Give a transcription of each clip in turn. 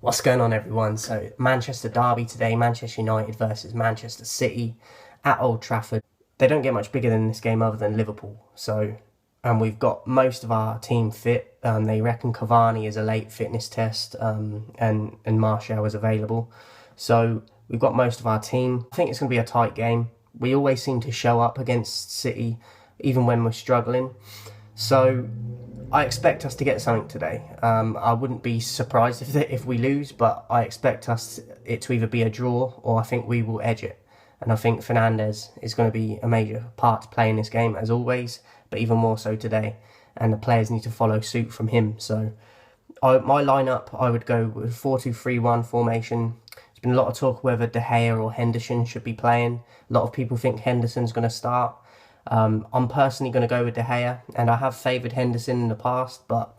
What's going on, everyone? So Manchester derby today, Manchester United versus Manchester City at Old Trafford. They don't get much bigger than this game other than Liverpool. And we've got most of our team fit. They reckon Cavani is a late fitness test, and Martial is available. So we've got most of our team. I think it's going to be a tight game. We always seem to show up against City, even when we're struggling. So I expect us to get something today. I wouldn't be surprised if we lose, but I expect it to either be a draw or I think we will edge it. And I think Fernandes is going to be a major part to play in this game, as always, but even more so today. And the players need to follow suit from him. So my lineup, I would go with 4-2-3-1 formation. There's been a lot of talk whether De Gea or Henderson should be playing. A lot of people think Henderson's going to start. I'm personally going to go with De Gea, and I have favoured Henderson in the past, but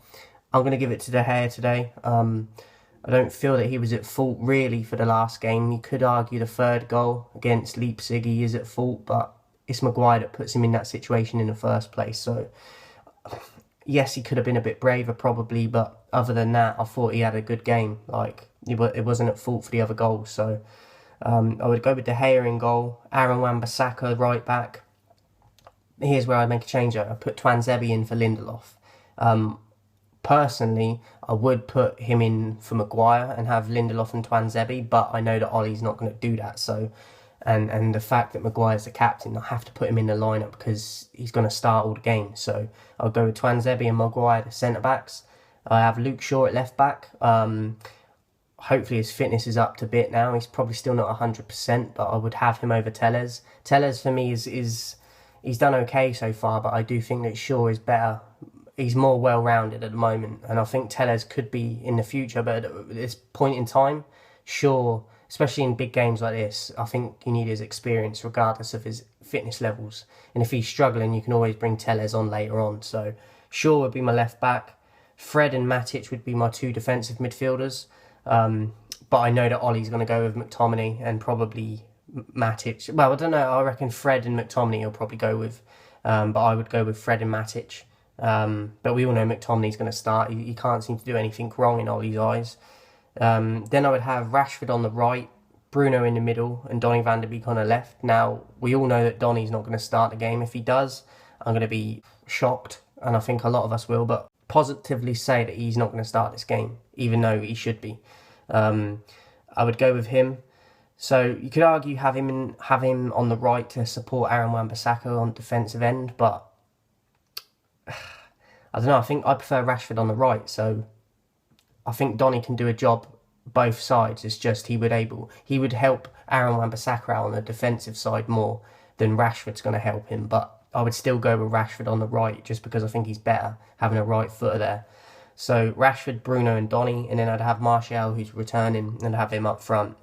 I'm going to give it to De Gea today. I don't feel that he was at fault really for the last game. You could argue the third goal against Leipzig he is at fault, but it's Maguire that puts him in that situation in the first place. So yes, he could have been a bit braver probably, but other than that, I thought he had a good game. Like, it wasn't at fault for the other goals. So I would go with De Gea in goal, Aaron Wan-Bissaka right back. Here's where I make a change. I put Tuanzebe in for Lindelof. Personally, I would put him in for Maguire and have Lindelof and Tuanzebe, but I know that Ollie's not going to do that. So, and the fact that Maguire's the captain, I have to put him in the lineup because he's going to start all the games. So I'll go with Tuanzebe and Maguire, the centre backs. I have Luke Shaw at left back. Hopefully his fitness is up to bit now. He's probably still not 100%, but I would have him over Telles. Telles for me is he's done okay so far, but I do think that Shaw is better. He's more well-rounded at the moment, and I think Telles could be in the future, but at this point in time, Shaw, especially in big games like this, I think you need his experience regardless of his fitness levels. And if he's struggling, you can always bring Telles on later on. So Shaw would be my left back. Fred and Matic would be my two defensive midfielders. But I know that Ollie's going to go with McTominay and probably Matic. Well, I don't know. I reckon Fred and McTominay he'll probably go with. But I would go with Fred and Matic. But we all know McTominay's going to start. He can't seem to do anything wrong in Ollie's eyes. Then I would have Rashford on the right, Bruno in the middle, and Donny van de Beek on the left. Now, we all know that Donny's not going to start the game. If he does, I'm going to be shocked, and I think a lot of us will, but positively say that he's not going to start this game, even though he should be. I would go with him. So you could argue have him on the right to support Aaron Wan-Bissaka on defensive end, but I don't know. I think I prefer Rashford on the right. So I think Donny can do a job both sides. It's just he would help Aaron Wan-Bissaka out on the defensive side more than Rashford's going to help him. But I would still go with Rashford on the right just because I think he's better having a right footer there. So Rashford, Bruno and Donny, and then I'd have Martial who's returning and have him up front.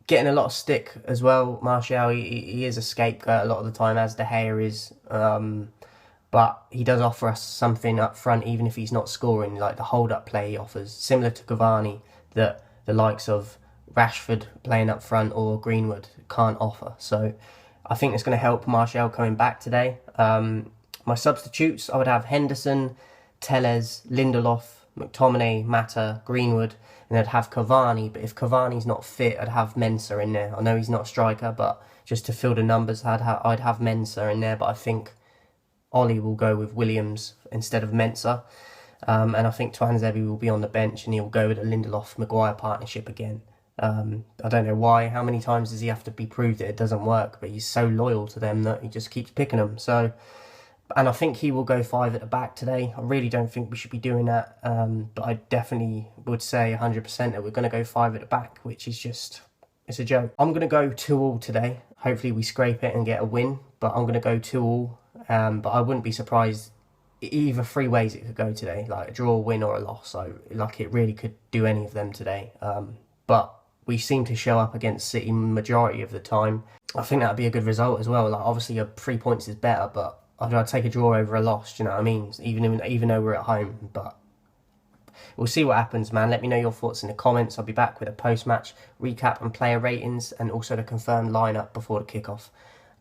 Getting a lot of stick as well. Martial, he is a scapegoat a lot of the time, as De Gea is. But he does offer us something up front, even if he's not scoring, like the hold-up play he offers, similar to Cavani, that the likes of Rashford playing up front or Greenwood can't offer. So I think it's going to help Martial coming back today. My substitutes, I would have Henderson, Telles, Lindelof, McTominay, Mata, Greenwood, and I'd have Cavani. But if Cavani's not fit, I'd have Mensah in there. I know he's not a striker, but just to fill the numbers, I'd have Mensah in there. But I think Ollie will go with Williams instead of Mensah. And I think Tuanzebe will be on the bench and he'll go with the Lindelof-Maguire partnership again. I don't know why. How many times does he have to be proved that it doesn't work? But he's so loyal to them that he just keeps picking them. So, and I think he will go 5 at the back today. I really don't think we should be doing that. But I definitely would say 100% that we're going to go 5 at the back, which is just, it's a joke. I'm going to go 2-2 today. Hopefully we scrape it and get a win. But I'm going to go 2-2. But I wouldn't be surprised either 3 ways it could go today, like a draw, win or a loss. So like it really could do any of them today. But we seem to show up against City majority of the time. I think that would be a good result as well. Like obviously 3 points is better, but I'd take a draw over a loss, do you know what I mean? Even though we're at home, but we'll see what happens, man. Let me know your thoughts in the comments. I'll be back with a post-match recap and player ratings and also the confirmed lineup before the kickoff.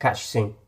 Catch you soon.